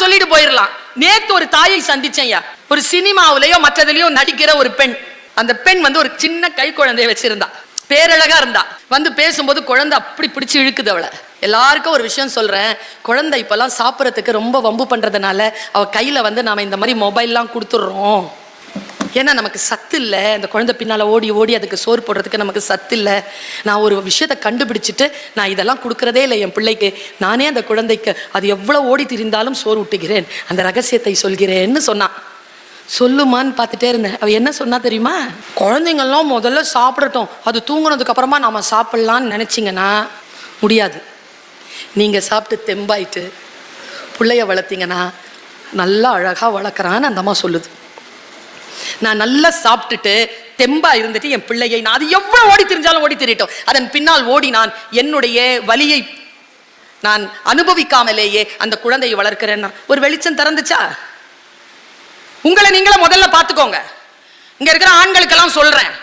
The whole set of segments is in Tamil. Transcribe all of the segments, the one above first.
சொல்லிட்டு போயிடலாம். நேத்து ஒரு தாயை சந்திச்சேன், ஒரு சினிமாவிலேயோ மற்றதுலயோ நடிக்கிற ஒரு பெண். அந்த பெண் வந்து ஒரு சின்ன கை குழந்தைய வச்சிருந்தா, பேரழகா இருந்தா. வந்து பேசும்போது குழந்தை அப்படி பிடிச்சு இழுக்குது அவளை. எல்லாருக்கும் ஒரு விஷயம் சொல்றேன், குழந்தை இப்பெல்லாம் சாப்பிட்றதுக்கு ரொம்ப வம்பு பண்றதுனால அவ கையில வந்து நாம இந்த மாதிரி மொபைல்லாம் கொடுத்துடுறோம். ஏன்னா நமக்கு சத்து இல்லை, அந்த குழந்தை பின்னால் ஓடி ஓடி அதுக்கு சோறு போடுறதுக்கு நமக்கு சத்து இல்லை. நான் ஒரு விஷயத்தை கண்டுபிடிச்சிட்டு நான் இதெல்லாம் கொடுக்குறதே இல்லை என் பிள்ளைக்கு. நானே அந்த குழந்தைக்கு அது எவ்வளோ ஓடி திரிந்தாலும் சோறு ஊட்டுகிறேன், அந்த ரகசியத்தை சொல்கிறேன்னு சொன்னான். சொல்லுமான்னு பார்த்துட்டே இருந்தேன். அவ என்ன சொன்னா தெரியுமா? குழந்தைங்கள்லாம் முதல்ல சாப்பிடட்டும், அது தூங்குனதுக்கு அப்புறமா நாம சாப்பிடலான்னு நினைச்சிங்கன்னா முடியாது. நீங்க சாப்பிட்டு தெம்பாயிட்டு பிள்ளைய வளர்த்தீங்கன்னா நல்லா அழகா வளர்க்குறான்னு அந்த அம்மா சொல்லுது. நான் நல்லா சாப்பிட்டுட்டு தெம்பா இருந்துட்டு என் பிள்ளையை, நான் அது எவ்வளவு ஓடி திரிஞ்சாலும் ஓடி திரிட்டோம், அதன் பின்னால் ஓடி நான் என்னுடைய வலியை நான் அனுபவிக்காமலேயே அந்த குழந்தையை வளர்க்கிறேன்னா ஒரு வெளிச்சம் திறந்துச்சா? உங்களை நீங்களே முதல்ல பார்த்துக்கோங்க. இங்க இருக்கிற ஆண்களுக்கெல்லாம் சொல்றேன்,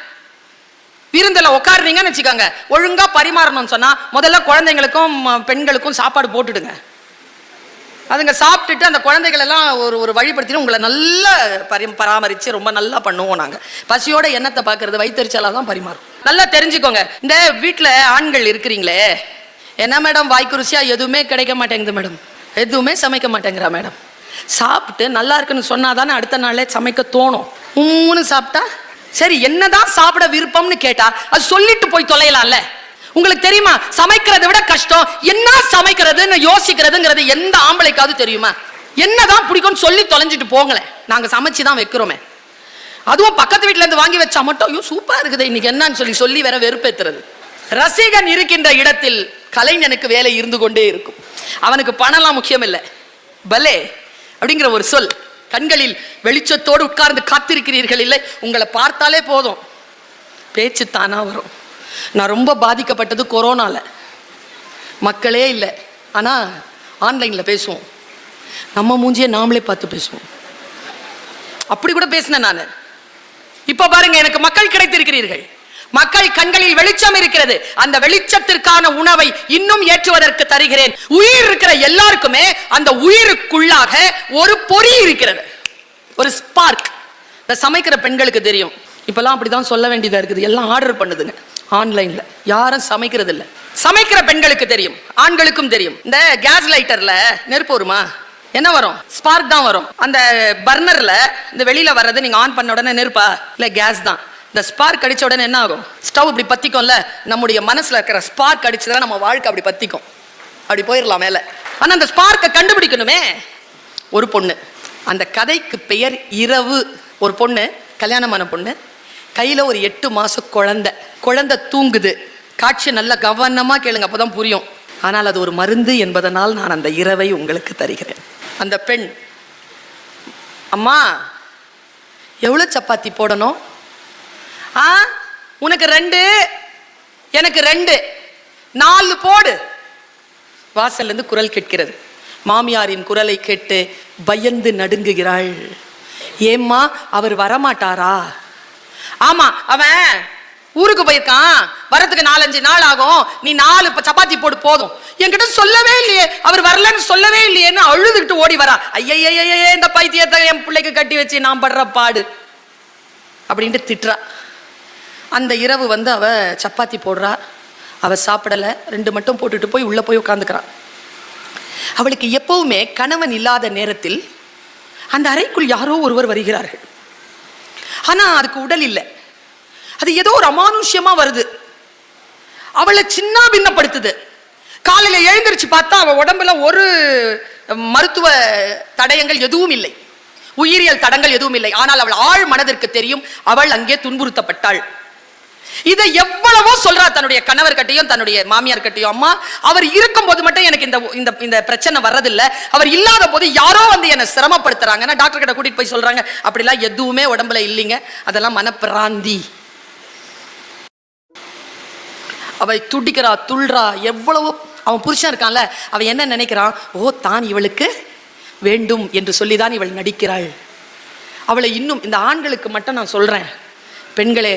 விருந்தில் உட்காருறீங்கன்னு வச்சுக்கோங்க, ஒழுங்கா பரிமாறணும்னு சொன்னா முதல்ல குழந்தைங்களுக்கும் பெண்களுக்கும் சாப்பாடு போட்டுடுங்க. அதுங்க சாப்பிட்டுட்டு அந்த குழந்தைகள் எல்லாம் ஒரு வழிபடுத்தினு உங்களை நல்லா பராமரித்து ரொம்ப நல்லா பண்ணுவோம். நாங்கள் பசியோட எண்ணத்தை பார்க்கறது வயிற்றுச்சலாக தான் பரிமாறும். நல்லா தெரிஞ்சுக்கோங்க. இந்த வீட்டில் ஆண்கள் இருக்கிறீங்களே, என்ன மேடம் வாய்க்கு ருசியாக எதுவுமே கிடைக்க மாட்டேங்குது மேடம், எதுவுமே சமைக்க மாட்டேங்கிறா மேடம். சாப்பிட்டு நல்லா இருக்குன்னு சொன்னாதானே அடுத்த நாளே சமைக்க தோணும். ஊன்னு சாப்பிட்டா சரி, என்னதான் சாப்பிட விருப்பம்னு கேட்டா அது சொல்லிட்டு போய் தொலையலாம்ல. உங்களுக்கு தெரியுமா சமைக்கிறதை விட கஷ்டம் என்ன சமைக்கிறதுன்னு யோசிக்கிறதுங்கிறது எந்த ஆம்பளைக்காவது தெரியுமா? என்னதான் பிடிக்கும்னு சொல்லி தொலைஞ்சிட்டு போங்களேன், நாங்க சமைச்சுதான் வைக்கிறோமே. அதுவும் பக்கத்து வீட்டுல இருந்து வாங்கி வச்சா மட்டும் ஐயோ சூப்பரா இருக்குது இன்னைக்கு என்னன்னு சொல்லி சொல்லி வேற வெறுப்பேத்துறது. ரசிகன் இருக்கின்ற இடத்தில் கலைஞனுக்கு வேலை இருந்து கொண்டே இருக்கும். அவனுக்கு பணம்லாம் முக்கியம் இல்லை. பலே அப்படிங்கிற ஒரு சொல், கண்களில் வெளிச்சத்தோடு உட்கார்ந்து காத்திருக்கிறீர்கள் இல்லை, உங்களை பார்த்தாலே போதும் பேச்சு தானா வரும். நான் ரொம்ப பாதிக்கப்பட்டது கொரோனால, மக்களே இல்லை, ஆனால் ஆன்லைனில் பேசுவோம், நம்ம மூஞ்சியை நாமளே பார்த்து பேசுவோம். அப்படி கூட பேசினேன் நான். இப்போ பாருங்க, எனக்கு மக்கள் கிடைத்திருக்கிறீர்கள், மக்கள் கண்களில் வெளிச்சம் இருக்கிறது. அந்த வெளிச்சத்திற்கான உணவை இன்னும் ஏற்றுவதற்கு தருகிறேன். உயிர் இருக்கிற எல்லாருக்குமே அந்த உயிருக்குள்ளாக ஒரு பொறி இருக்கிறது, ஒரு ஸ்பார்க். இந்த சமைக்கிற பெண்களுக்கு தெரியும். இப்பெல்லாம் அப்படிதான் சொல்ல வேண்டியதா இருக்குது, எல்லாம் ஆர்டர் பண்ணுதுங்க ஆன்லைன்ல, யாரும் சமைக்கிறது இல்லை. சமைக்கிற பெண்களுக்கு தெரியும், ஆண்களுக்கும் தெரியும். இந்த கேஸ் லைட்டர்ல நெருப்பு வருமா? என்ன வரும்? ஸ்பார்க் தான் வரும். அந்த பர்னர்ல இந்த வெளியில வர்றது நீங்க ஆன் பண்ண உடனே நெருப்பா? இல்ல கேஸ் தான். இந்த ஸ்பார்க் அடிச்ச உடனே என்ன ஆகும்? ஸ்டவ் இப்படி பத்திக்கும்ல. நம்முடைய மனசுல இருக்கிற ஸ்பார்க் அடிச்சுதான் நம்ம வாழ்க்கை அப்படி பத்திக்கும், அப்படி போயிடலாம் மேல. ஆனா அந்த ஸ்பார்க்கை கண்டுபிடிக்கணுமே ஒரு பொண்ணு. அந்த கதைக்கு பெயர் இரவு. ஒரு பொண்ணு, கல்யாணமான பொண்ணு, கையில ஒரு 8 மாசம் குழந்தை தூங்குது. காட்சி நல்ல கவனமா கேளுங்க, அப்பதான் புரியும். ஆனால் அது ஒரு மருந்து என்பதனால் நான் அந்த இரவை உங்களுக்கு தருகிறேன். அந்த பெண், அம்மா எவ்வளவு சப்பாத்தி போடணும்? உனக்கு 2, எனக்கு 2, 4 போடு. வாசல்ல இருந்து குரல் கேட்கிறது. மாமியாரின் குரலை கேட்டு பயந்து நடுங்குகிறாள். ஏம்மா அவர் வரமாட்டாரா? ஆமா, அவன் ஊருக்கு போயிருக்கான், வரதுக்கு 4-5 நாள் ஆகும், நீ 4 சப்பாத்தி போடு போதும். என்கிட்ட சொல்லவே இல்லையே, அவர் வரலன்னு சொல்லவே இல்லையேன்னு அழுதுகிட்டு ஓடி வரா. ஐயையே, இந்த பைத்தியத்தை என் பிள்ளைக்கு கட்டி வச்சு நான் படுற பாடு அப்படின்ட்டு திட்டுறா. அந்த இரவு வந்து அவ சப்பாத்தி போடுறா, அவ சாப்பிடல, 2 மட்டும் போட்டுட்டு போய் உள்ள போய் உட்காந்துக்கிறான். அவளுக்கு எப்பவுமே கணவன் இல்லாத நேரத்தில் அந்த அறைக்குள் யாரோ ஒருவர் வருகிறார்கள். ஆனா அதுக்கு உடல் இல்லை, அது ஏதோ ஒரு அமானுஷ்யமா வருது, அவளை சின்ன பின்னப்படுத்துது. காலையில எழுந்திருச்சு பார்த்தா அவ உடம்புல ஒரு மருத்துவ தடயங்கள் எதுவும் இல்லை, உயிரியல் தடங்கள் எதுவும் இல்லை. ஆனால் அவள் ஆழ் மனதிற்கு தெரியும் அவள் அங்கே துன்புறுத்தப்பட்டாள். இதை எவ்வளவோ சொல்றா தன்னுடைய கணவர் கட்டையும் தன்னுடைய மாமியார் கட்டையும். அம்மா அவர் இருக்கும் போது மட்டும் எனக்கு இந்த பிரச்சனை வர்றதில்லை, அவர் இல்லாத போது யாரோ வந்து என்னை சிரமப்படுத்துறாங்க. டாக்டர் கிட்ட கூட்டிட்டு போய் சொல்றாங்க, அப்படிலாம் எதுவுமே உடம்புல இல்லைங்க, அதெல்லாம் மனப்பிராந்தி. அவ துடிக்கிறா, துள்றா. எவ்வளவோ அவன் புருஷன் இருக்கான்ல, அவன் என்ன நினைக்கிறான்? ஓ, தான் இவளுக்கு வேண்டும் என்று சொல்லிதான் இவள் நடிக்கிறாள். அவளை இன்னும் இந்த ஆண்களுக்கு மட்டும் நான் சொல்றேன், பெண்களே,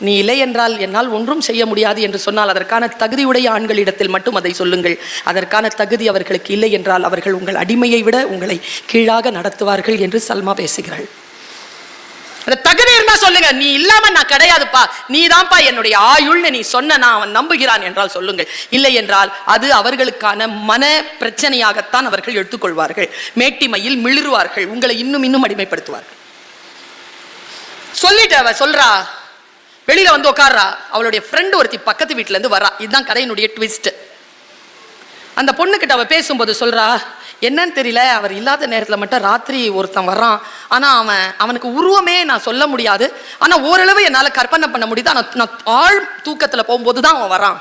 நீ இல்லை என்றால் என்னால் ஒன்றும் செய்ய முடியாது என்று சொன்னால் அதற்கான தகுதியுடைய ஆண்களிடத்தில் மட்டும் அதை சொல்லுங்கள். அதற்கான தகுதி அவர்களுக்கு இல்லை என்றால் அவர்கள் உங்கள் அடிமையை விட உங்களை கீழாக நடத்துவார்கள் என்று சல்மா பேசுகிறாள். அந்த தகுதி இருந்தா சொல்லுங்க. நீ இல்லாம நான் கிடையாதுப்பா, நீ தான்ப்பா என்னுடைய ஆயுள்னு நீ சொன்ன நான் அவன் நம்புகிறான் என்றால் சொல்லுங்கள். இல்லை என்றால் அது அவர்களுக்கான மன பிரச்சனையாகத்தான் அவர்கள் எடுத்துக்கொள்வார்கள். மேட்டிமையில் மிளிருவார்கள், உங்களை இன்னும் இன்னும் அடிமைப்படுத்துவார்கள். சொல்லிட்டு அவ சொல்றா, வெளியில வந்து உட்கார்றா. அவளுடைய ஃப்ரெண்டு ஒருத்தி பக்கத்து வீட்டுல இருந்து வரா. இதுதான் கதையினுடைய ட்விஸ்ட். அந்த பொண்ணுகிட்ட அவ பேசும்போது சொல்றா, என்னன்னு தெரியல, அவர் இல்லாத நேரத்தில் மட்டும் ராத்திரி ஒருத்தன் வர்றான். ஆனால் அவனுக்கு உருவமே நான் சொல்ல முடியாது. ஆனால் ஓரளவு என்னால் கற்பனை பண்ண முடியுது. ஆனால் நான் ஆழ் தூக்கத்தில் போகும்போது தான் அவன் வரான்.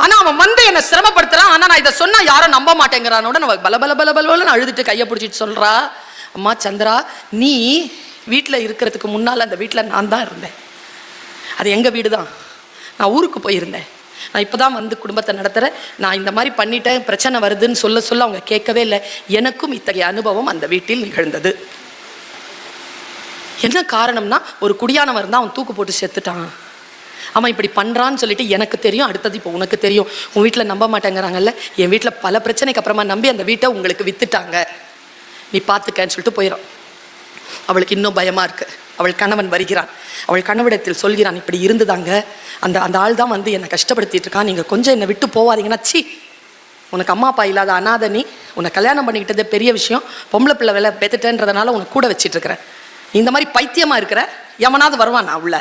ஆனால் அவன் வந்து என்னை சிரமப்படுத்துறான். ஆனால் நான் இதை சொன்னால் யாரும் நம்ப மாட்டேங்கிறானோட நான் பல பல பல பலன்னு அழுதுட்டு கையை பிடிச்சிட்டு சொல்கிறா, அம்மா சந்திரா, நீ வீட்டில் இருக்கிறதுக்கு முன்னால் அந்த வீட்டில் நான் தான் இருந்தேன். அது எங்கள் வீடு தான். நான் ஊருக்கு போயிருந்தேன். நான் இப்போ தான் வந்து குடும்பத்தை நடத்துகிறேன். நான் இந்த மாதிரி பண்ணிட்டேன், பிரச்சனை வருதுன்னு சொல்ல சொல்ல அவங்க கேட்கவே இல்லை. எனக்கும் இத்தகைய அனுபவம் அந்த வீட்டில் நிகழ்ந்தது. என்ன காரணம்னா, ஒரு குடியானவன் இருந்தால் அவன் தூக்கு போட்டு செத்துட்டான். அவன் இப்படி பண்ணுறான்னு சொல்லிட்டு எனக்கு தெரியும். அடுத்தது இப்போ உனக்கு தெரியும். உன் வீட்டில் நம்ப மாட்டேங்கிறாங்கல்ல, என் வீட்டில் பல பிரச்சனைக்கு அப்புறமா நம்பி அந்த வீட்டை உங்களுக்கு வித்துட்டாங்க, நீ பார்த்துக்கன்னு சொல்லிட்டு போயிடும். அவளுக்கு இன்னும் பயமாக இருக்குது. அவள் கணவன் வருகிறான். அவள் கணவனிடத்தில் சொல்கிறான், இப்படி இருந்துதாங்க, அந்த அந்த ஆள் தான் வந்து என்னை கஷ்டப்படுத்திட்டு இருக்கான், நீங்கள் கொஞ்சம் என்னை விட்டு போவாதீங்கன்னா. சி, உனக்கு அம்மா அப்பா இல்லாத அனாதை நீ, உன்னை கல்யாணம் பண்ணிக்கிட்டதே பெரிய விஷயம், பொம்பளை பிள்ளை வேலை பெற்றுட்டேன்றதுனால உனக்கு கூட வச்சிட்டு இருக்கிறேன். நீ இந்த மாதிரி பைத்தியமாக இருக்கிற, எவனாவது வருவான் நான் உள்ள.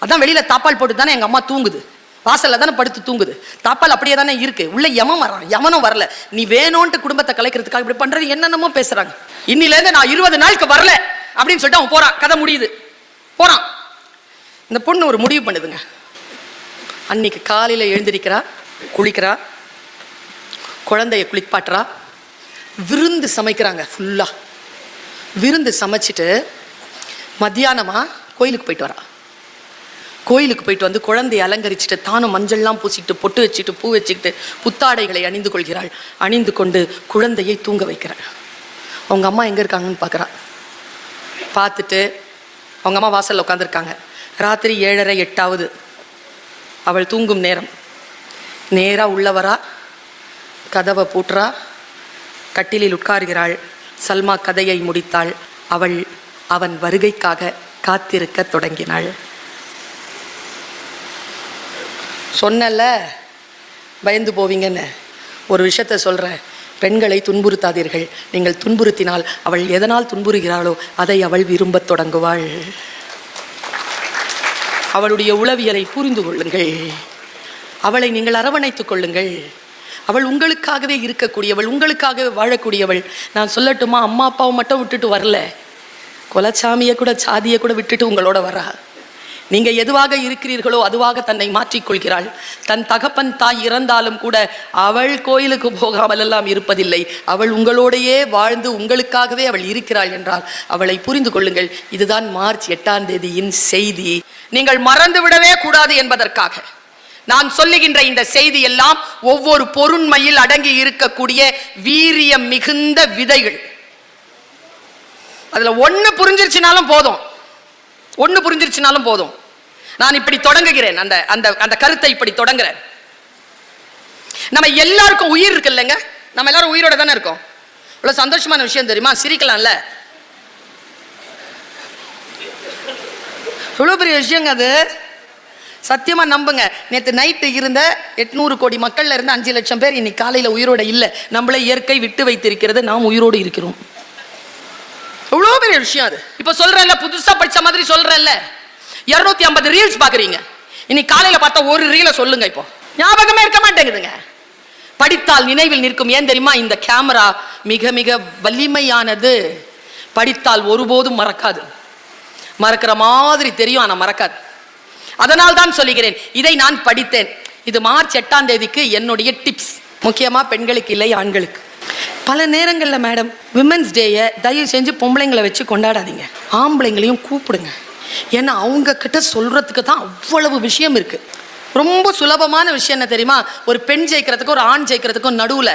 அதான் வெளியில் தாப்பால் போட்டு தானே எங்கள் அம்மா தூங்குது, வாசலில் தானே படுத்து தூங்குது, தாப்பால் அப்படியே தானே இருக்குது, உள்ள எவன் வரான், எவனும் வரல, நீ வேணும்ன்ட்டு குடும்பத்தை கலைக்கிறதுக்காக இப்படி பண்ணுறது என்னென்னமோ பேசுகிறாங்க. இன்னிலேருந்து நான் 20 நாளுக்கு வரல அப்படின்னு சொல்லிட்டு அவன் போறான். கதை முடியுது, போறான். இந்த பொண்ணு ஒரு முடிவு பண்ணுதுங்க. அன்னைக்கு காலையில் எழுந்திருக்கிறா, குளிக்கிறா, குழந்தைய குளிப்பாட்டுறா, விருந்து சமைக்கிறாங்க. ஃபுல்லா விருந்து சமைச்சிட்டு மத்தியானமா கோயிலுக்கு போயிட்டு வரா. கோயிலுக்கு போயிட்டு வந்து குழந்தையை அலங்கரிச்சுட்டு தானும் மஞ்சள்லாம் பூசிக்கிட்டு பொட்டு வச்சுட்டு பூ வச்சுக்கிட்டு புத்தாடைகளை அணிந்து கொள்கிறாள். அணிந்து கொண்டு குழந்தையை தூங்க வைக்கிறாள். அவங்க அம்மா எங்கே இருக்காங்கன்னு பார்க்குறா. பார்த்துட்டு அவங்க அம்மா வாசலில் உட்காந்துருக்காங்க. ராத்திரி 7:30 8 அவள் தூங்கும் நேரம். நேராக உள்ளவரா, கதவை பூட்டுறா, கட்டிலில் உட்கார்கிறாள். சல்மா கதையை முடித்தாள். அவள் அவன் வருகைக்காக காத்திருக்க தொடங்கினாள். சொன்னல பயந்து போவீங்கன்னு, ஒரு விஷயத்த சொல்கிறேன். பெண்களை துன்புறுத்தாதீர்கள். நீங்கள் துன்புறுத்தினால் அவள் எதனால் துன்புறுகிறாளோ அதை அவள் விரும்பத் தொடங்குவாள். அவளுடைய உளவியலை புரிந்து கொள்ளுங்கள். அவளை நீங்கள் அரவணைத்துக் கொள்ளுங்கள். அவள் உங்களுக்காகவே இருக்கக்கூடியவள், உங்களுக்காகவே வாழக்கூடியவள். நான் சொல்லட்டுமா, அம்மா அப்பாவை மட்டும் விட்டுட்டு வரல, கொலச்சாமியை கூட சாதியை கூட விட்டுட்டு உங்களோட வரா. நீங்க எதுவாக இருக்கிறீர்களோ அதுவாக தன்னை மாற்றிக்கொள்கிறாள். தன் தகப்பன் தாய் இறந்தாலும் கூட அவள் கோயிலுக்கு போகாமல் எல்லாம் இருப்பதில்லை. அவள் உங்களோடையே வாழ்ந்து உங்களுக்காகவே அவள் இருக்கிறாள் என்றால் அவளை புரிந்து கொள்ளுங்கள். இதுதான் மார்ச் 8 செய்தி. நீங்கள் மறந்து விடவே கூடாது என்பதற்காக நான் சொல்லுகின்ற இந்த செய்தி எல்லாம் ஒவ்வொரு பொருண்மையில் அடங்கி இருக்கக்கூடிய வீரியம் மிகுந்த விதைகள். அதுல ஒண்ணு புரிஞ்சிருச்சுனாலும் போதும், ஒண்ணு புரிஞ்சிருச்சுனாலும் போதும். நான் இப்படி தொடங்குகிறேன், அந்த அந்த அந்த கருத்தை இப்படி தொடங்குறேன். நம்ம எல்லாருக்கும் உயிர் இருக்கு இல்லைங்க, நம்ம எல்லாரும் உயிரோட தானே இருக்கோம். இவ்வளவு சந்தோஷமான விஷயம் தெரியுமா? சிரிக்கலாம்ல, இவ்வளவு பெரிய விஷயங்க அது. சத்தியமா நம்புங்க. நேற்று நைட்டு இருந்த 800 கோடி மக்கள்ல இருந்து 5 லட்சம் பேர் இன்னைக்கு காலையில உயிரோட இல்லை. நம்மளை இயற்கை விட்டு வைத்திருக்கிறது, நாம் உயிரோடு இருக்கிறோம். எவ்வளோ பெரிய விஷயம் அது. இப்போ சொல்றேன்ல, புதுசா படிச்ச மாதிரி சொல்றேன்ல, 250 ரீல்ஸ் பாக்குறீங்க. இன்னைக்கு காலையில பார்த்தா ஒரு ரீலை சொல்லுங்க, இப்போ ஞாபகமே இருக்க மாட்டேங்குதுங்க. படித்தால் நினைவில் நிற்கும். ஏன் தெரியுமா? இந்த கேமரா மிக மிக வலிமையானது. படித்தால் ஒருபோதும் மறக்காது. மறக்கிற மாதிரி தெரியும், ஆனா மறக்காது. அதனால் தான் சொல்லுகிறேன், இதை நான் படித்தேன். இது மார்ச் 8 என்னுடைய டிப்ஸ், முக்கியமா பெண்களுக்கு இல்லை, ஆண்களுக்கு. பல நேரங்களில் மேடம், விமென்ஸ் டேயை தயவு செஞ்சு பொம்பளைங்களை வச்சு கொண்டாடாதீங்க, ஆம்பளைங்களையும் கூப்பிடுங்க. ஏன்னா அவங்க கிட்ட சொல்றதுக்கு தான் அவ்வளவு விஷயம் இருக்கு. ரொம்ப சுலபமான விஷயம் என்ன தெரியுமா? ஒரு பெண் ஜெயிக்கிறதுக்கும் ஒரு ஆண் ஜெயிக்கிறதுக்கும் நடுவில்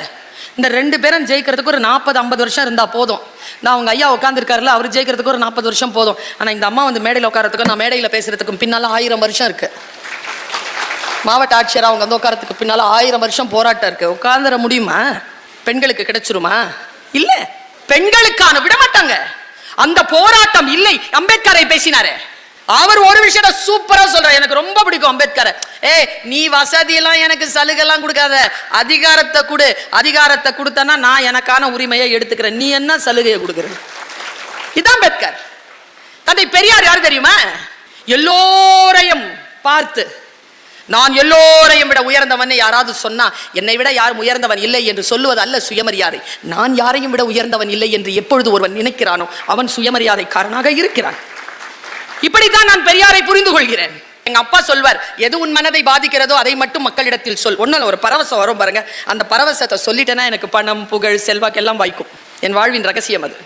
இந்த 2 பேரும் ஜெயிக்கிறதுக்கு ஒரு 40-50 வருஷம் இருந்தா போதும். நான் அவங்க ஐயா உட்காந்துருக்காருல, அவர் ஜெயிக்கிறதுக்கு ஒரு 40 வருஷம் போதும். ஆனா இந்த அம்மா வந்து மேடையில் உட்காரத்துக்கும் நான் மேடையில் பேசுறதுக்கும் பின்னால 1000 வருஷம் இருக்கு. மாவட்ட ஆட்சியர் அவங்க வந்து உட்காரத்துக்கு பின்னால 1000 வருஷம் போராட்டம் இருக்கு. உட்கார்ந்துட முடியுமா? பெண்களுக்கு கிடைச்சிருமா? இல்ல, பெண்களுக்கான விட மாட்டாங்க. அந்த போராட்டம் இல்லை. அம்பேத்கரை பேசினாரு, அவர் ஒரு விஷயத்த சூப்பரா சொல்றாரு, எனக்கு ரொம்ப பிடிக்கும் அம்பேத்கரை. நீ வசதி எல்லாம் எனக்கு சலுகை எல்லாம் கொடுக்காத, அதிகாரத்தை கொடு. அதிகாரத்தை கொடுத்தனா நான் எனக்கான உரிமையை எடுத்துக்கிறேன், நீ என்ன சலுகையை கொடுக்குற? இதான் அம்பேத்கர். தந்தை பெரியார் யாரு தெரியுமா? எல்லோரையும் பார்த்து நான் எல்லோரையும் விட உயர்ந்தவன் யாராவது சொன்னா, என்னை விட யாரும் உயர்ந்தவன் இல்லை என்று சொல்லுவது அல்ல சுயமரியாதை. நான் யாரையும் விட உயர்ந்தவன் இல்லை என்று எப்பொழுது ஒருவன் நினைக்கிறானோ அவன் சுயமரியாதைக்காரனாக இருக்கிறான். இப்படித்தான் நான் பெரியாரை புரிந்து கொள்கிறேன். எங்க அப்பா சொல்வார், எது உன் மனதை பாதிக்கிறதோ அதை மட்டும் மக்களிடத்தில் சொல். ஒன்னும் ஒரு பரவசம் வரும் பாருங்க, அந்த பரவசத்தை சொல்லிட்டேன்னா எனக்கு பணம், புகழ், செல்வாக்கு எல்லாம் வாய்க்கும். என் வாழ்வின் ரகசியம் அது.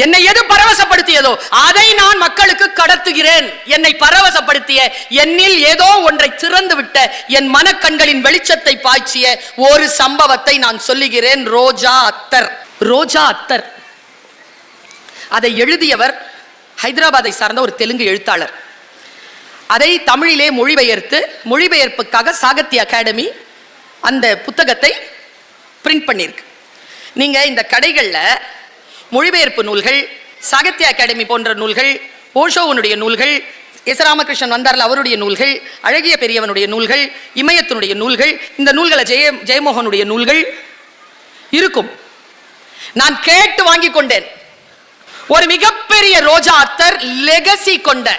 என்னை எது பரவசப்படுத்தியதோ அதை நான் மக்களுக்கு கடத்துகிறேன். என்னை பரவசப்படுத்திய, என்னில் ஏதோ ஒன்றை திறந்து விட்ட, என் மனக்கண்களின் வெளிச்சத்தை பாய்ச்சிய ஒரு சம்பவத்தை நான் சொல்லுகிறேன். ரோஜா அத்தர். ரோஜா அத்தர் அதை எழுதியவர் ஹைதராபாத்தை சார்ந்த ஒரு தெலுங்கு எழுத்தாளர். அதை தமிழிலே மொழிபெயர்த்து, மொழிபெயர்ப்புக்காக சாகித்ய அகாடமி அந்த புத்தகத்தை பிரிண்ட் பண்ணியிருக்கு. நீங்க இந்த கடைகள்ல மொழிபெயர்ப்பு நூல்கள், சாகித்ய அகாடமி போன்ற நூல்கள், ஓஷோவனுடைய நூல்கள், எஸ் ராமகிருஷ்ணன் வந்தார்ல அவருடைய நூல்கள், அழகிய பெரியவனுடைய நூல்கள், இமயத்தினுடைய நூல்கள், இந்த நூல்களை ஜெயமோகனுடைய நூல்கள் இருக்கும். நான் கேட்டு வாங்கி கொண்டேன். ஒரு மிகப்பெரிய ரோஜா அத்தர் லெகசி கொண்ட,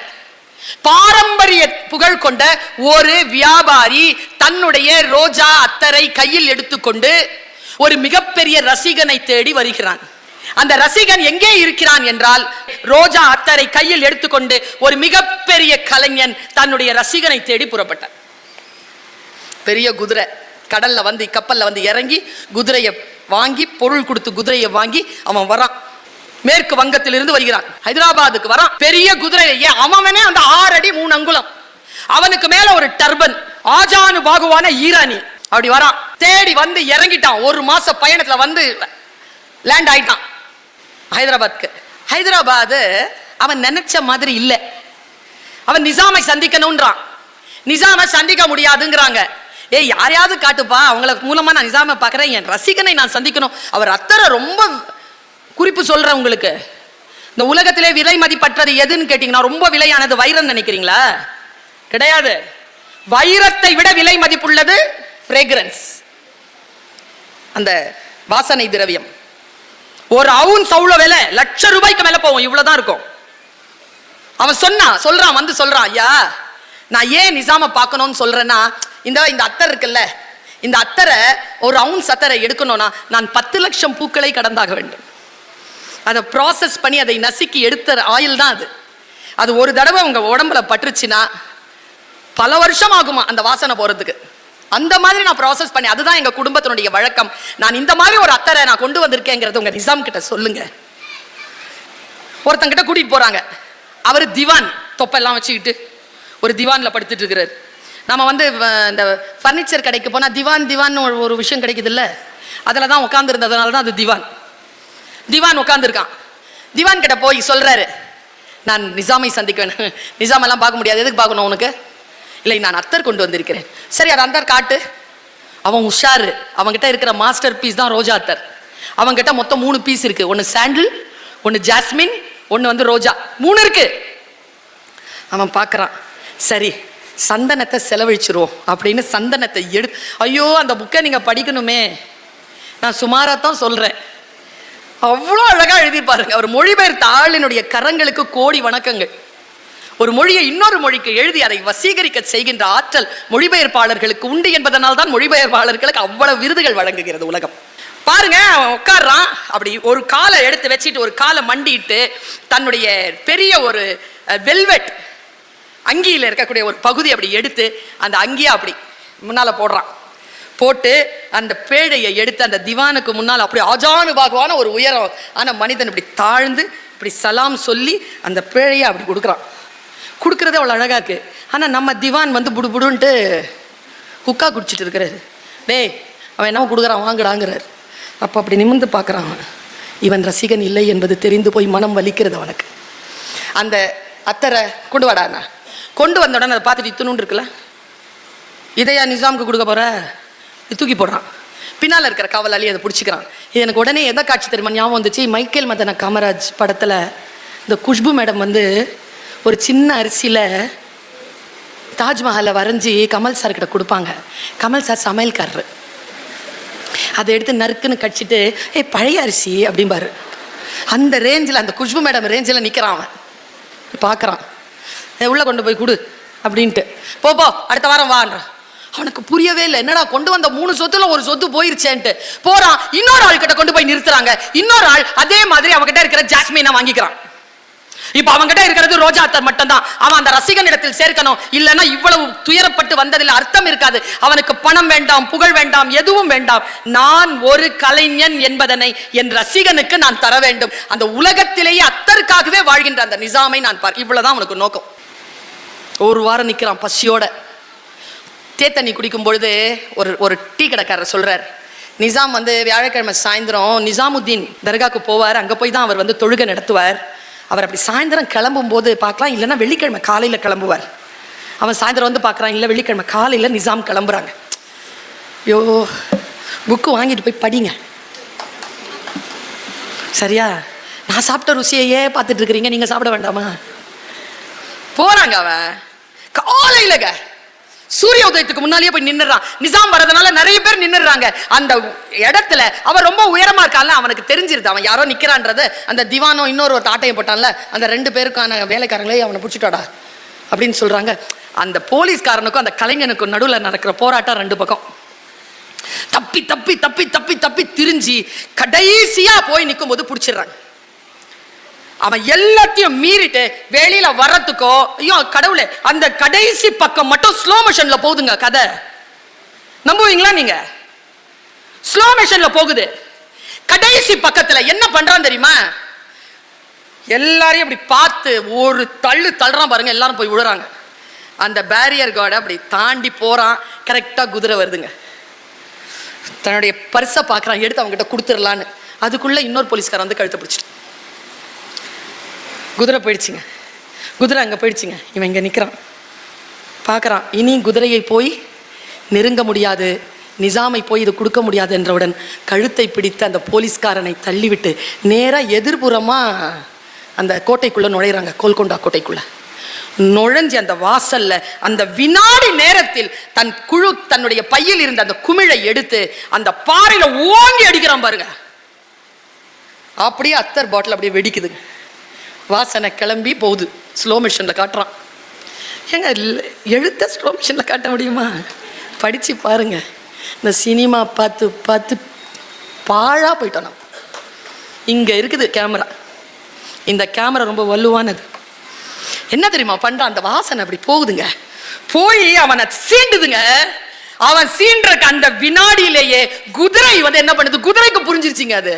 பாரம்பரிய புகழ் கொண்ட ஒரு வியாபாரி தன்னுடைய ரோஜா அத்தரை கையில் எடுத்துக்கொண்டு ஒரு மிகப்பெரிய ரசிகனை தேடி வருகிறான். அந்த ரசிகன் எங்கே இருக்கிறான் என்றால், ரோஜா அத்தரை கையில் எடுத்துக்கொண்டு ஒரு மிகப்பெரிய கலைஞன் தன்னுடைய ரசிகனை தேடி புறப்பட்டான். பெரிய குதிரை கடல்ல வந்து, கப்பல்ல வந்து இறங்கி குதிரையை வாங்கி, பொருள் கொடுத்து குதிரையை வாங்கி அவன் வரான். மேற்கு வங்கத்திலிருந்து வருகிறான், ஹைதராபாத்துக்கு வரான். பெரிய குதிரை, அவனே அந்த 6 அடி 3 அங்குலம், அவனுக்கு மேல ஒரு டர்பன், ஆஜானு பாகுவான ஈரானி. அப்படி வரான், தேடி வந்து இறங்கிட்டான். 1 மாச பயணத்துல வந்து லேண்ட் ஆயிட்டான் ஹைதராபாத்க்கு. ஹைதராபாத் அவன் நினைச்ச மாதிரி இல்ல. அவன் நிசாமை சந்திக்கணும்ன்றான். நிசாமை சந்திக்க முடியாதுங்கிறாங்க. யாரையாவது காட்டுப்பா, அவங்கள மூலமா நான் நிசாமை பார்க்கறேன், என் ரசிகனை நான் சந்திக்கணும். அவர் அத்தரை ரொம்ப குறிப்பு சொல்றேன் உங்களுக்கு. இந்த உலகத்திலே விலை மதிப்பற்றது எதுன்னு கேட்டீங்கன்னா, ரொம்ப விலையானது வைரம் நினைக்கிறீங்களா? கிடையாது. வைரத்தை விட விலை மதிப்புள்ளது ஃப்ரேக்ரன்ஸ், அந்த வாசனை திரவியம். ஒரு அவுன்ஸ் அவ்வளவு விலை, ₹1,00,000 மேல போகும். இவ்வளவுதான் இருக்கும். அவன் சொல்றான் வந்து சொல்றான், ஐயா நான் ஏன் நிசாம பார்க்கணும்னு சொல்றேன்னா, இந்த அத்தர் இருக்குல்ல, இந்த அத்தரை, ஒரு அவுன்ஸ் அத்தரை எடுக்கணும்னா நான் 10 லட்சம் பூக்களை கடந்தாக வேண்டும். அதை ப்ராசஸ் பண்ணி அதை நசுக்கி எடுத்த ஆயில் தான் அது. அது ஒரு தடவை உங்க உடம்புல பட்டுருச்சுன்னா பல வருஷம் ஆகுமா அந்த வாசனை போறதுக்கு. அந்த மாதிரி நான் ப்ராசஸ் பண்ணி, அதுதான் எங்க குடும்பத்தினுடைய வழக்கம். நான் இந்த மாதிரி ஒரு அத்தரை நான் கொண்டு வந்திருக்கேங்கிறது உங்க நிசாம் கிட்ட சொல்லுங்க. ஒருத்தங்கிட்ட கூட்டிட்டு போறாங்க. அவர் திவான், தொப்பெல்லாம் வச்சுக்கிட்டு ஒரு திவான்ல படுத்துட்டு இருக்கிறார். நம்ம வந்து இந்த ஃபர்னிச்சர் கடைக்கு போனா திவான் ஒரு விஷயம் கிடைக்குது இல்ல, அதுல தான் உட்கார்ந்து இருந்ததுனால தான் அது திவான். திவான் உட்கார்ந்துருக்கான். திவான் கிட்ட போய் சொல்றாரு, நான் நிசாமை சந்திக்க வேணும். நிசாம் எல்லாம் பார்க்க முடியாது, எதுக்கு பார்க்கணும் உனக்கு? இல்லை, நான் அத்தர் கொண்டு வந்திருக்கிறேன். சரி, அது அத்தர் காட்டு. அவன் உஷாரு. அவன்கிட்ட இருக்கிற மாஸ்டர் பீஸ் தான் ரோஜா அத்தர். அவன்கிட்ட மொத்தம் 3 பீஸ் இருக்கு. ஒன்னு சாண்டில், ஒன்னு ஜாஸ்மின், ஒன்னு வந்து ரோஜா. 3 இருக்கு. அவன் பார்க்கறான். சரி, சந்தனத்தை செலவழிச்சிருவோம் அப்படின்னு சந்தனத்தை ஐயோ, அந்த புக்கை நீங்க படிக்கணுமே, நான் சுமாராத்தான் சொல்றேன். அவ்வளோ அழகா எழுதிப்பாருங்க. அவர் மொழிபெயர்த்த ஆளினுடைய கரங்களுக்கு கோடி வணக்கங்கள். ஒரு மொழியை இன்னொரு மொழிக்கு எழுதி அதை வசீகரிக்க செய்கின்ற ஆற்றல் மொழிபெயர்ப்பாளர்களுக்கு உண்டு என்பதனால் தான் மொழிபெயர்ப்பாளர்களுக்கு அவ்வளவு விருதுகள் வழங்குகிறது உலகம். பாருங்க, அவன் உட்கார்றான். அப்படி ஒரு காலை எடுத்து வச்சுட்டு, ஒரு காலை மண்டிட்டு, தன்னுடைய பெரிய ஒரு வெல்வெட் அங்கியில் இருக்கக்கூடிய ஒரு பகுதி அப்படி எடுத்து அந்த அங்கியை அப்படி முன்னால போடுறான். போட்டு அந்த பேழையை எடுத்து அந்த திவானுக்கு முன்னால் அப்படி ஆஜானுபாகுவான ஒரு உயரம் ஆன மனிதன் இப்படி தாழ்ந்து இப்படி சலாம் சொல்லி அந்த பேழையை அப்படி கொடுக்குறான். கொடுக்குறதே அவ்வளோ அழகா இருக்கு. ஆனால் நம்ம திவான் வந்து புடுன்ட்டு குக்கா குடிச்சிட்டு இருக்கிறாரு. டேய், அவன் என்ன கொடுக்குறான் வாங்குடாங்கிறார். அப்போ அப்படி நிமிர்ந்து பார்க்குறான். இவன் ரசிகன் இல்லை என்பது தெரிந்து போய் மனம் வலிக்கிறது அவனுக்கு. அந்த அத்தரை கொண்டு வாடாண்ணா. கொண்டு வந்த உடனே அதை பார்த்துட்டு இத்துணுன்னு இருக்குல்ல, இதையா நிசாமுக்கு கொடுக்க போகிற, தூக்கி போடுறான். பின்னால் இருக்கிற காவலாளி அதை பிடிச்சிக்கிறான். இது எனக்கு உடனே எதை காட்சி தெரியுமா ஞாபகம் வந்துச்சு, மைக்கேல் மதன காமராஜ் படத்தில் இந்த குஷ்பு மேடம் வந்து ஒரு சின்ன அரிசியில் தாஜ்மஹாலை வரைஞ்சி கமல் சார்கிட்ட கொடுப்பாங்க. கமல் சார் சமையல்காரரு. அதை எடுத்து நறுக்குன்னு கடிச்சிட்டு பழைய அரிசி அப்படிம்பாரு. அந்த ரேஞ்சில், அந்த குஷ்பு மேடம் ரேஞ்சில் நிற்கிறான். அவன் பார்க்குறான், உள்ளே கொண்டு போய் கொடு அப்படின்ட்டு. போ அடுத்த வாரம் வான்றான். அவனுக்கு புரியவே இல்லை, என்னடா கொண்டு வந்த 3 சொத்துல ஒரு சொத்து போயிருச்சேன்ட்டு போறான். இன்னொரு ஆள் கிட்ட கொண்டு போய் நிறுத்துறாங்க. இன்னொரு ஆள் அதே மாதிரி அவன்கிட்ட இருக்கிற ஜாஸ்மினை வாங்கிக்கிறான். இப்ப அவன்கிட்ட இருக்கிறது ரோஜா அத்தர் மட்டும் தான். அவன் அந்த ரசிகன் இடத்தில் சேர்க்கணும், இல்லைன்னா இவ்வளவு துயரப்பட்டு வந்ததில் அர்த்தம் இருக்காது. அவனுக்கு பணம் வேண்டாம், புகழ் வேண்டாம், எதுவும் வேண்டாம். நான் ஒரு கலைஞன் என்பதனை என் ரசிகனுக்கு நான் தர வேண்டும். அந்த உலகத்திலேயே அத்தருக்காகவே வாழ்கின்ற அந்த நிசாமை நான் இவ்வளவுதான் அவனுக்கு நோக்கம். ஒரு வாரம் நிக்கிறான் பசியோட. தேத்தண்ணி குடிக்கும் பொழுது ஒரு டீ கடைக்காரர் சொல்றார், நிசாம் வந்து வியாழக்கிழமை சாயந்தரம் நிசாமுத்தீன் தர்காவுக்கு போவார். அங்கே போய் தான் அவர் வந்து தொழுகை நடத்துவார். அவர் அப்படி சாயந்தரம் கிளம்பும் போது பார்க்கலாம், இல்லைன்னா வெள்ளிக்கிழமை காலையில் கிளம்புவார். அவன் சாயந்தரம் வந்து பார்க்குறான், இல்லை வெள்ளிக்கிழமை காலையில் நிசாம் கிளம்புறாங்க. ஐயோ, புக்கு வாங்கிட்டு போய் படிங்க. சரியா, நான் சாப்பிட்ட ருசியையே பார்த்துட்டு இருக்கிறீங்க, நீங்கள் சாப்பிட வேண்டாமா? போறாங்க. அவன் காலையிலங்க சூரிய உதயத்துக்கு முன்னாலேயே போய் நின்னுறான். நிசாம் வரதுனால நிறைய பேர் நின்னுறாங்க அந்த இடத்துல. அவன் ரொம்ப உயரமா இருக்கான்ல, அவனுக்கு தெரிஞ்சிருது அவன் யாரோ நிக்கிறான்றது. அந்த திவானோ இன்னொரு ஆட்டையம் போட்டான்ல, அந்த 2 பேருக்கான வேலைக்காரங்களே அவனை பிடிச்சிட்டாடா அப்படின்னு சொல்றாங்க. அந்த போலீஸ்காரனுக்கும் அந்த கலைஞனுக்கும் நடுவில் நடக்கிற போராட்டம் 2 பக்கம். தப்பி தப்பி தப்பி தப்பி தப்பி திரிஞ்சு கடைசியா போய் நிற்கும் போது பிடிச்சிடுறாங்க. அவன் எல்லாத்தையும் மீறிட்டு வெளியில வர்றதுக்கோ, ஐயோ கடவுளே, அந்த கடைசி பக்கம் மட்டும் ஸ்லோ மோஷன்ல போகுதுங்க கதை. நம்புவீங்களா நீங்க? ஸ்லோ மோஷன்ல போகுது. கடைசி பக்கத்துல என்ன பண்றான் தெரியுமா? எல்லாரையும் அப்படி பார்த்து ஒரு தள்ளுறான் பாருங்க, எல்லாரும் போய் விழுறாங்க. அந்த பேரியர் கார்டை அப்படி தாண்டி போறான். கரெக்டா குதிரை வருதுங்க. தன்னுடைய பரிசை பார்க்கறான், எடுத்து அவங்க கிட்ட கொடுத்துடலான்னு. அதுக்குள்ள இன்னொரு போலீஸ்காரன் வந்து கழுத்தை பிடிச்சிட்டு, குதிரை போயிடுச்சுங்க, குதிரை அங்கே போயிடுச்சுங்க. இவன் இங்கே நிற்கிறான், பார்க்குறான். இனி குதிரையை போய் நெருங்க முடியாது, நிசாமை போய் இது கொடுக்க முடியாது என்றவுடன் கழுத்தை பிடித்து அந்த போலீஸ்காரனை தள்ளிவிட்டு நேராக எதிர்புறமாக அந்த கோட்டைக்குள்ளே நுழையிறாங்க. கோல்கொண்டா கோட்டைக்குள்ளே நுழைஞ்சி அந்த வாசல்ல அந்த வினாடி நேரத்தில் தன்னுடைய பையில் இருந்த அந்த குமிழை எடுத்து அந்த பாறையில ஓங்கி அடிக்கிறான் பாருங்க. அப்படியே அத்தர் பாட்டில் அப்படியே வெடிக்குது. வாசனை கிளம்பி போகுது. ஸ்லோ மிஷன்ல காட்டுறான். ஏங்க எழுத்த ஸ்லோ மிஷன்ல காட்ட முடியுமா? படிச்சு பாருங்க. இந்த சினிமா பார்த்து பார்த்து பாழா போயிட்டோம் நம்ம. இங்க இருக்குது கேமரா. இந்த கேமரா ரொம்ப வலுவானது. என்ன தெரியுமா பண்றான்? அந்த வாசனை அப்படி போகுதுங்க, போய் அவனை சீண்டுதுங்க. அவன் சீன்றக்கு அந்த வினாடியிலேயே குதிரை வந்து என்ன பண்ணுது? குதிரைக்கு புரிஞ்சிருச்சுங்க. அது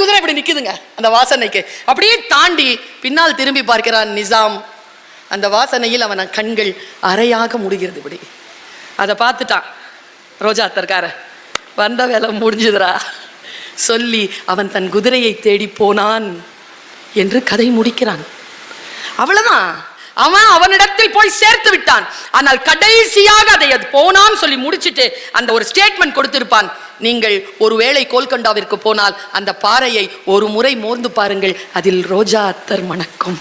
குதிரை இப்படி நிக்குதுங்க அந்த வாசனைக்கு. அப்படியே தாண்டி பின்னால் திரும்பி பார்க்கிறான் நிசாம். அந்த வாசனையில் அவன் கண்கள் அரையாக முடிகிறது. இப்படி அதை பார்த்துட்டான் ரோஜா அத்தர்கார. வந்த வேலை முடிஞ்சுதுரா சொல்லி அவன் தன் குதிரையை தேடி போனான் என்று கதை முடிக்கிறான். அவ்வளவுதான். அவனிடத்தில் போய் சேர்த்து விட்டான். ஆனால் கடைசியாக அதை போனான்னு சொல்லி முடிச்சுட்டு அந்த ஒரு ஸ்டேட்மெண்ட் கொடுத்திருப்பான். நீங்கள் ஒருவேளை கோல்கொண்டாவிற்கு போனால் அந்த பாறையை ஒரு முறை மோர்ந்து பாருங்கள், அதில் ரோஜா அத்தர் மணக்கும்.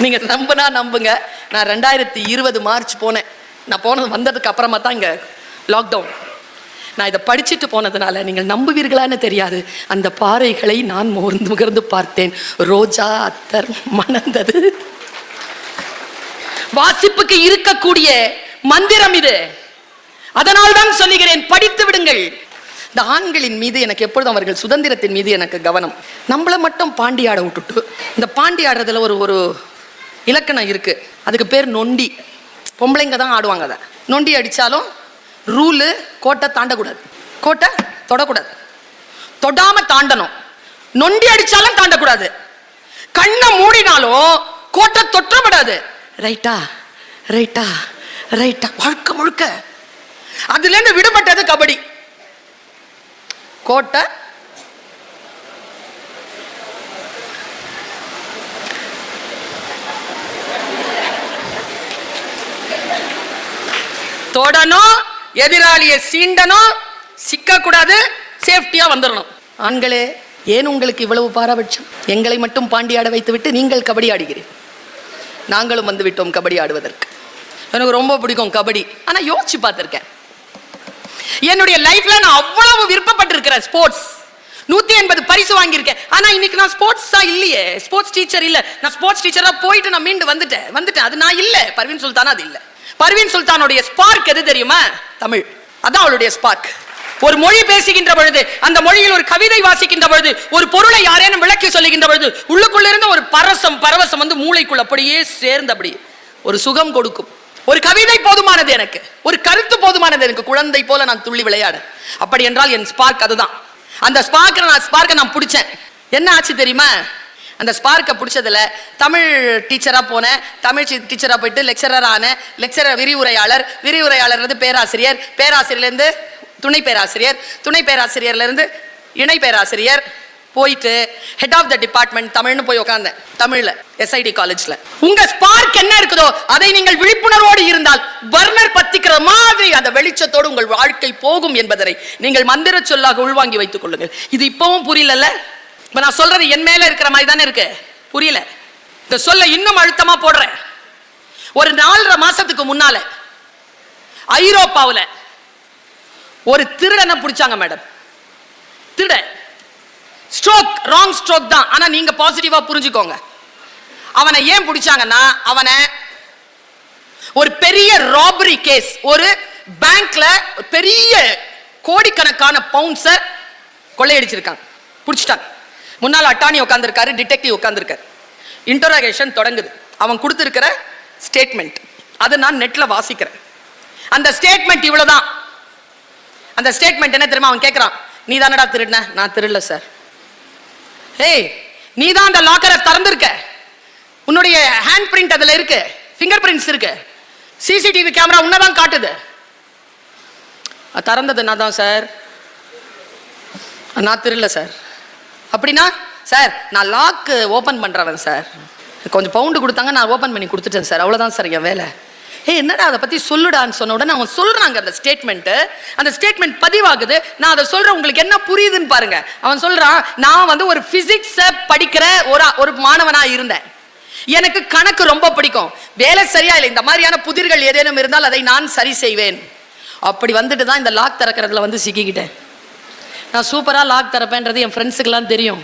நீங்க நம்புனா நம்புங்க. நான் 2020 மார்ச் போனேன். நான் வந்ததுக்கு அப்புறமா தான் இங்க லாக்டவுன். நான் இதை படிச்சுட்டு போனதுனால நீங்கள் நம்புவீர்களான்னு தெரியாது, அந்த பாறைகளை நான் முகர்ந்து பார்த்தேன். ரோஜா அத்தர் மணந்தது. வாசிப்புக்கு இருக்கக்கூடிய மந்திரம் இது. அதனால் தான் சொல்லுகிறேன், படித்து விடுங்கள். இந்த ஆண்களின் மீது எனக்கு எப்பொழுதும் அவர்கள் சுதந்திரத்தின் மீது எனக்கு கவனம். நம்மளை மட்டும் பாண்டி ஆட விட்டுட்டு, இந்த பாண்டி ஆடுறதுல ஒரு இலக்கணம் இருக்கு. அதுக்கு பேர் நொண்டி. பொம்பளைங்க தான் ஆடுவாங்க. அதை நொண்டி அடிச்சாலும் ரூலு, கோட்டை தாண்டக்கூடாது, கோட்டை தொடக்கூடாது, தொடாம தாண்டணும். நொண்டி அடிச்சாலும் தாண்டக்கூடாது, கண்ணை மூடினாலும் கோட்டை தொற்றப்படாது. ரைட்டா ரைட்டா ரைட்டா. வாழ்க்கை முழுக்க அதுல இருந்து விடுபட்டது கபடி. கோட்டை, தொடணும், எதிராளியை சீண்டணும், சிக்க கூடாது, சேஃப்டியா வந்துடணும். ஆண்களே, ஏன் உங்களுக்கு இவ்வளவு பாரபட்சம்? எங்களை மட்டும் பாண்டியாட வைத்து விட்டு நீங்கள் கபடி ஆடுகிறீர்கள். நாங்களும் வந்து விட்டோம் கபடி ஆடுவதற்கு. எனக்கு ரொம்ப பிடிக்கும் கபடி. ஆனா யோசிச்சு பார்த்திருக்கேன், என்னுடைய லைஃப்ல நான் அவ்வளவு விருப்பப்பட்டிருக்கிறேன். ஸ்போர்ட்ஸ் 180 பரிசு வாங்கியிருக்கேன். ஆனா இன்னைக்கு நான் ஸ்போர்ட்ஸா இல்லையே, ஸ்போர்ட்ஸ் டீச்சர் இல்ல. நான் ஸ்போர்ட்ஸ் டீச்சரா போயிட்டு நான் மீண்டு வந்துட்டேன். அது நான் இல்ல. பர்வீன் சுல்தான் அது இல்ல. பர்வீன் சுல்தானுடைய ஸ்பார்க் எது தெரியுமா? தமிழ். அதான் அவளுடைய ஸ்பார்க். ஒரு மொழி பேசுகின்ற பொழுது, அந்த மொழியில் ஒரு கவிதை வாசிக்கின்ற பொழுது, ஒரு பொருளை யாரேனும் விளக்கி சொல்லுகின்ற பொழுது, உள்ளுக்குள்ள இருந்த ஒரு பரவசம் வந்து மூளைக்குள்ள அப்படியே சேர்ந்து அப்படி ஒரு சுகம் கொடுக்கும். ஒரு கவிதை போதுமானது எனக்கு, ஒரு கருத்து போதுமானது எனக்கு, குழந்தை போல நான் துள்ளி விளையாட. அப்படி என்றால் என் ஸ்பார்க் அதுதான். அந்த ஸ்பார்க்கை நான் பிடிச்சேன். என்ன ஆச்சு தெரியுமா? அந்த ஸ்பார்க்கை பிடிச்சதுல தமிழ் டீச்சரா போனேன். தமிழ் டீச்சரா போயிட்டு லெக்சரர் ஆனேன். லெக்சரர் விரிவுரையாளர் பேராசிரியர், பேராசிரியர்லேருந்து துணை பேராசிரியர், துணை பேராசிரியர்ல இருந்து இணை பேராசிரியர், போயிட்டு ஹெட் ஆஃப் த டிபார்ட்மெண்ட் தமிழ்னு போய் உட்கார்ந்தேன். தமிழ்ல SID காலேஜ்ல. உங்க ஸ்பார்க் என்ன இருக்குதோ அதை நீங்கள் விழிப்புணர்வோடு இருந்தால் பர்னர் பத்திக்கிற மாதிரி அந்த வெளிச்சத்தோடு உங்கள் வாழ்க்கை போகும் என்பதை நீங்கள் மந்திர சொல்லாக உள்வாங்கி வைத்துக் கொள்ளுங்கள். இது இப்பவும் புரியல. இப்ப நான் சொல்றது என் மேல இருக்கிற மாதிரி தானே இருக்கு. புரியல. இந்த சொல்ல இன்னும் அழுத்தமா போடுறேன். ஒரு 4.5 மாசத்துக்கு முன்னால ஐரோப்பாவில் ஒரு திருடனை பிடிச்சாங்க மேடம். திருடன் ஸ்ட்ரோக், ராங் ஸ்ட்ரோக் தான். ஆனா நீங்க பாசிட்டிவா புரிஞ்சுக்கோங்க. அவனை ஏன் பிடிச்சாங்கன்னா, அவனை ஒரு பெரிய ராபரி கேஸ், ஒரு பேங்க்ல பெரிய கோடிக்கணக்கான பவுண்ட்ஸை கொள்ளையடிச்சிருக்காங்க. பிடிச்சிட்டாங்க. முன்னாள் அட்டானி உட்கார்ந்திருக்காரு, டிடெக்டிவ் உட்கார்ந்திருக்காரு. இன்டரோகேஷன் தொடங்குது. அவன் கொடுத்திருக்கிற ஸ்டேட்மெண்ட் அதை நான் நெட்ல வாசிக்கிறேன். அந்த ஸ்டேட்மெண்ட் இவ்வளவுதான். அந்த ஸ்டேட்மெண்ட் என்ன தெரியுமா? அவன் கேட்கிறான், நீ தானடா திருடின? நான் திருடல சார். ஏய், நீ தான் அந்த லாக்கரை திறந்திருக்க, உன்னுடைய ஹேண்ட் பிரிண்ட் அதுல இருக்கு, ஃபிங்கர் பிரிண்ட்ஸ் இருக்கு, சிசிடிவி கேமரா உன்னதான் காட்டுது. திறந்தது நான் தான் சார், நான் திருடல சார். அப்படின்னா சார், நான் லாக் ஓபன் பண்றவன் சார், கொஞ்சம் பவுண்டு கொடுத்தாங்க, நான் ஓபன் பண்ணி கொடுத்துட்டேன் சார், அவ்வளவுதான் சார் என் வேலை. என்னடா அதை பத்தி சொல்லுடான்னு சொன்ன உடனே அவன் சொல்றாங்க அந்த ஸ்டேட்மெண்ட். அந்த ஸ்டேட்மெண்ட் பதிவாகுது. நான் அதை சொல்றேன், உங்களுக்கு என்ன புரியுதுன்னு பாருங்க. அவன் சொல்றான், நான் வந்து ஒரு பிசிக்ஸ் படிக்கிற ஒரு மாணவனா இருந்தேன். எனக்கு கணக்கு ரொம்ப பிடிக்கும். வேலை சரியா இல்லை, இந்த மாதிரியான புதிர்கள் ஏதேனும் இருந்தால் அதை நான் சரி செய்வேன். அப்படி வந்துட்டு தான் இந்த லாக் திறக்கிறதுல வந்து சிக்கிக்கிட்டேன். நான் சூப்பரா லாக் திறப்பேன்றது என் ஃப்ரெண்ட்ஸுக்கெல்லாம் தெரியும்.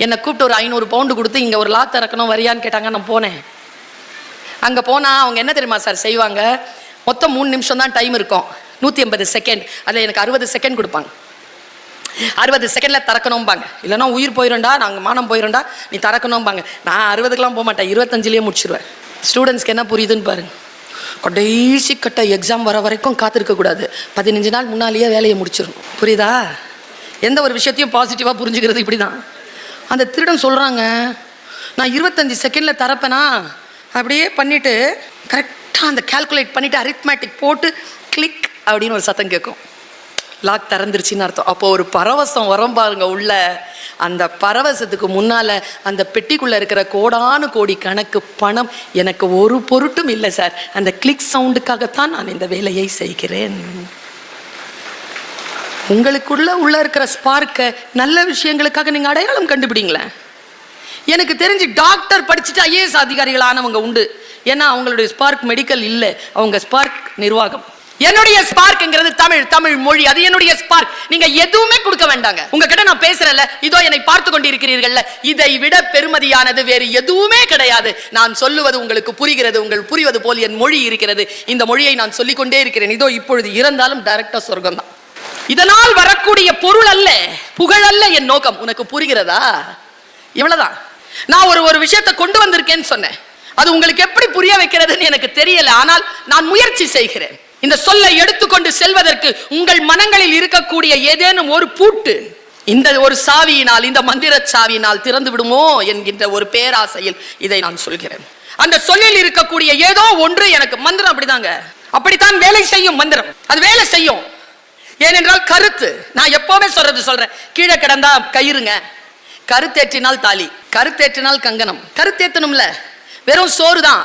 என்னை கூப்பிட்டு ஒரு 500 பவுண்டு கொடுத்து இங்க ஒரு லாக் திறக்கணும் வரியான்னு கேட்டாங்க. நான் போனேன். அங்க போனா அவங்க என்ன தெரியுமா சார் செய்வாங்க? மொத்தம் 3 நிமிஷம் தான் டைம் இருக்கும், 180 செகண்ட். அதுல எனக்கு 60 செகண்ட் கொடுப்பாங்க. 60 செகண்ட்ல திறக்கணும்பாங்க. இல்லைன்னா உயிர் போயிடும்டா, நாங்க மானம் போயிடும்டா, நீ திறக்கணும்பாங்க. நான் 60க்குலாம் போக மாட்டேன், 25லயே முடிச்சிருவேன். ஸ்டூடெண்ட்ஸ்க்கு என்ன புரியுதுன்னு பாருங்க. கடைசி கட்ட எக்ஸாம் வர வரைக்கும் காத்திருக்க கூடாது. 15 நாள் முன்னாலேயே வேலையை முடிச்சிடும். புரியுதா? எந்த ஒரு விஷயத்தையும் பாசிட்டிவா புரிஞ்சுக்கிறது இப்படிதான். அந்த திருடன் சொல்றாங்க, நான் 25 செகண்ட்ல திறப்பேனா? அப்படியே பண்ணிட்டு கரெக்டாக அந்த கால்குலேட் பண்ணிட்டு அரித்மேட்டிக் போட்டு கிளிக் அப்படின்னு ஒரு சத்தம் கேட்கும். லாக் திறந்துருச்சுன்னு அர்த்தம். அப்போ ஒரு பரவசம் வரும் பாருங்க உள்ள. அந்த பரவசத்துக்கு முன்னால அந்த பெட்டிக்குள்ள இருக்கிற கோடானு கோடி கணக்கு பணம் எனக்கு ஒரு பொருட்டும் இல்லை சார். அந்த கிளிக் சவுண்டுக்காகத்தான் நான் இந்த வேலையை செய்கிறேன். உங்களுக்குள்ள இருக்கிற ஸ்பார்க்க நல்ல விஷயங்களுக்காக நீங்க அடையாளம் கண்டுபிடிங்களேன். எனக்கு தெரிஞ்சு டாக்டர் படிச்சுட்டு IAS அதிகாரிகளானவங்க உண்டு. ஏன்னா அவங்களுடைய ஸ்பார்க் மெடிக்கல் இல்லை, அவங்க ஸ்பார்க் நிர்வாகம். என்னுடைய ஸ்பார்க்ங்கிறது தமிழ் மொழி. அது என்னுடைய ஸ்பார்க். நீங்க எதுவுமே கொடுக்க வேண்டாங்க. உங்ககிட்ட நான் பேசுறேன்ல, இதோ என்னை பார்த்து கொண்டிருக்கிறீர்கள், இதை விட பெருமதியானது வேறு எதுவுமே கிடையாது. நான் சொல்லுவது உங்களுக்கு புரிகிறது, உங்கள் புரிவது போல் என் மொழி இருக்கிறது. இந்த மொழியை நான் சொல்லிக்கொண்டே இருக்கிறேன். இதோ இப்பொழுது இறந்தாலும் டைரக்டா சொர்க்கம் தான். இதனால் வரக்கூடிய பொருள் அல்ல, புகழ் அல்ல என் நோக்கம். உனக்கு புரிகிறதா? இவ்வளவுதான். நான் ஒரு விஷயத்தை கொண்டு வந்திருக்கேன்னு சொன்னேன். அது உங்களுக்கு எப்படி புரிய வைக்கிறதுன்னு எனக்கு தெரியல. ஆனால் நான் முயற்சி செய்கிறேன். இந்த சொல்லை எடுத்துக்கொண்டு செல்வதற்கு உங்கள் மனங்களில் இருக்கக்கூடிய ஏதேனும் ஒரு பூட்டு இந்த ஒரு சாவியினால், இந்த மந்திர சாவியினால் திறந்து விடுமோ என்கின்ற ஒரு பேராசையில் இதை நான் சொல்கிறேன். அந்த சொல்லில் இருக்கக்கூடிய ஏதோ ஒன்று எனக்கு மந்திரம் அப்படிதாங்க. அப்படித்தான் வேலை செய்யும் மந்திரம். அது வேலை செய்யும். ஏனென்றால் கருத்து, நான் எப்பவுமே சொல்றேன், கீழே கிடந்தா கயிறுங்க, கருத்தேற்றினால் தாலி, கருத்தேற்றினால் கங்கணம். கருத்தேத்தணும்ல, வெறும் சோறு தான்,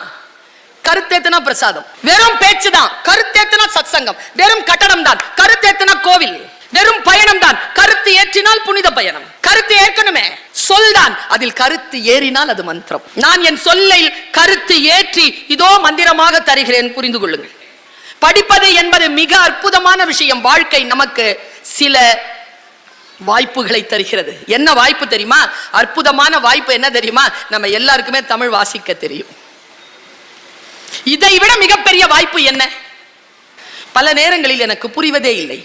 கருத்தேத்தனா பிரசாதம். வெறும் பேச்சு தான், கருத்தேத்தனா சத்சங்கம். வெறும் கட்டடம் தான், கருத்தேத்தனா கோவில். வெறும் பயணம் தான், கருத்து ஏற்றினால் புனித பயணம். கருத்து ஏற்கணுமே, சொல் தான், அதில் கருத்து ஏறினால் அது மந்திரம். நான் என் சொல்லை கருத்து ஏற்றி இதோ மந்திரமாக தருகிறேன், புரிந்து கொள்ளுங்கள். படிப்பது என்பது மிக அற்புதமான விஷயம். வாழ்க்கை நமக்கு சில வாய்ப்புகளை தருகிறது. என்ன வாய்ப்பு தெரியுமா? அற்புதமான வாய்ப்பு என்ன தெரியுமா? நம்ம எல்லாருக்குமே தமிழ் வாசிக்க தெரியும். இதை விட மிகப்பெரிய வாய்ப்பு என்ன? பல நேரங்களில் எனக்கு புரிவதே இல்லை.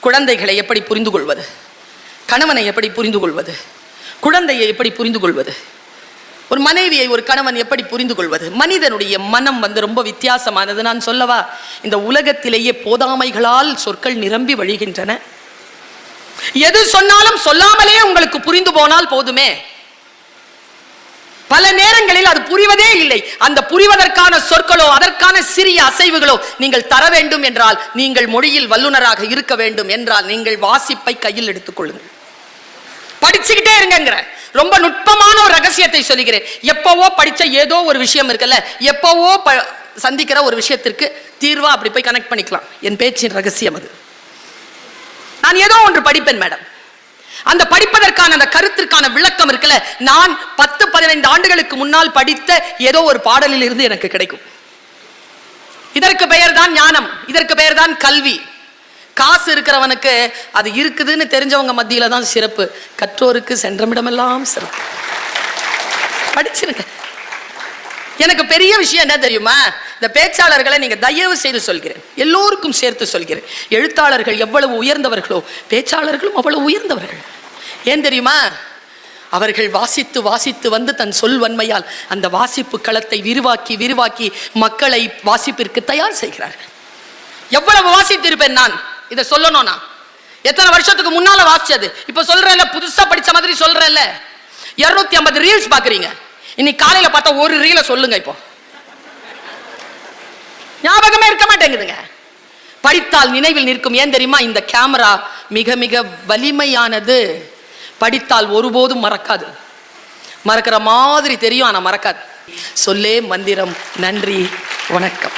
குழந்தைகளை எப்படி புரிந்து கொள்வது, கணவனை எப்படி புரிந்து கொள்வது, குழந்தையை எப்படி புரிந்து கொள்வது, ஒரு மனைவியை ஒரு கணவன் எப்படி புரிந்து கொள்வது? மனிதனுடைய மனம் ரொம்ப வித்தியாசமானது. நான் சொல்லவா, இந்த உலகத்திலேயே போதாமைகளால் சொற்கள் நிரம்பி வழிகின்றன. எது சொன்னாலும் சொல்லாமலே உங்களுக்கு புரிந்து போனால் போதுமே. பல நேரங்களில் அது புரிவதே இல்லை. அந்த புரிவதற்கான சொற்களோ அதற்கான சிறிய அசைவுகளோ நீங்கள் தர வேண்டும் என்றால், நீங்கள் மொழியில் வல்லுநராக இருக்க வேண்டும் என்றால், நீங்கள் வாசிப்பை கையில் எடுத்துக் கொள்ளுங்கள். படிச்சுக்கிட்டே இருங்க. ரொம்ப நுட்பமான ஒரு ரகசியத்தை சொல்லுகிறேன். எப்பவோ படிச்ச ஏதோ ஒரு விஷயம் இருக்குல்ல, எப்பவோ சந்திக்கிற ஒரு விஷயத்திற்கு தீர்வா அப்படி போய் கனெக்ட் பண்ணிக்கலாம். என் பேச்சின் ரகசியம் அது. நான் ஏதோ ஒன்று படிப்பேன் மேடம், அந்த படிப்பதற்கான அந்த கருத்திற்கான விளக்கம் இருக்குல்ல, நான் 10-15 ஆண்டுகளுக்கு முன்னால் படித்த ஏதோ ஒரு பாடலில் இருந்து எனக்கு கிடைக்கும். இதற்கு பெயர் தான் ஞானம், இதற்கு பெயர் தான் கல்வி. காசு இருக்கிறவனுக்கு அது இருக்குதுன்னு தெரிஞ்சவங்க மத்தியில தான் சிறப்பு, கற்றோருக்கு சென்றமிடமெல்லாம் சிறப்பு. படிச்சிருங்க. எனக்கு பெரிய விஷயம் என்ன தெரியுமா? இந்த பேச்சாளர்களை நீங்க தயவு செய்து சொல்கிறேன், எல்லோருக்கும் சேர்த்து சொல்கிறேன், எழுத்தாளர்கள் எவ்வளவு உயர்ந்தவர்களோ பேச்சாளர்களும் அவ்வளவு உயர்ந்தவர்கள். ஏன் தெரியுமா? அவர்கள் வாசித்து வாசித்து வந்து தன் சொல் வன்மையால் அந்த வாசிப்பு களத்தை விரிவாக்கி மக்களை வாசிப்பிற்கு தயார் செய்கிறார்கள். எவ்வளவு வாசித்து இருப்பேன் நான், இதை சொல்லணும்னா எத்தனை வருஷத்துக்கு முன்னால வாசிச்சது. இப்ப சொல்றேன்ல, புதுசா படிச்ச மாதிரி சொல்றேன்ல. 250 ரீல்ஸ் பாக்குறீங்க, இன்னைக்கு காலையில பார்த்தா ஒரு ரீல சொல்லுங்க, இப்போ ஞாபகமே இருக்க மாட்டேங்குதுங்க. படித்தால் நினைவில் நிற்கும். ஏன் தெரியுமா? இந்த கேமரா மிக மிக வலிமையானது. படித்தால் ஒருபோதும் மறக்காது. மறக்கிற மாதிரி தெரியும், ஆனா மறக்காது. சொல்லே மந்திரம். நன்றி, வணக்கம்.